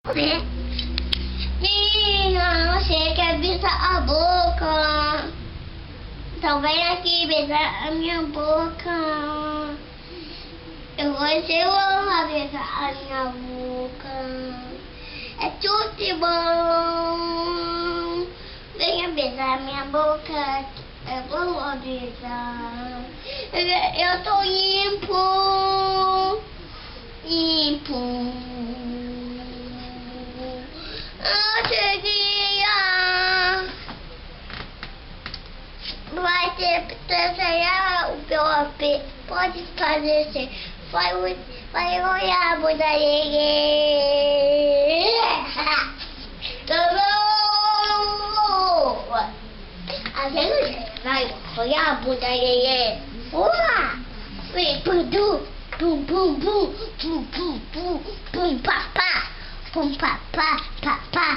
Minha, você quer beijar a boca? Então vem aqui beijar a minha boca. Eu vou beijar a minha boca. É tudo de bom. Venha beijar a minha boca. Eu vou beijar. Eu tô limpo. Limpo. Vai ter que desenhar o meu AP. Pode fazer assim. Vai olhar a bunda dele. A gente vai olhar a bunda dele. Uma! Vem, pum, pum, pum, pum, pum, pum, pum, pum, pum, papá. Pum, papá, papá.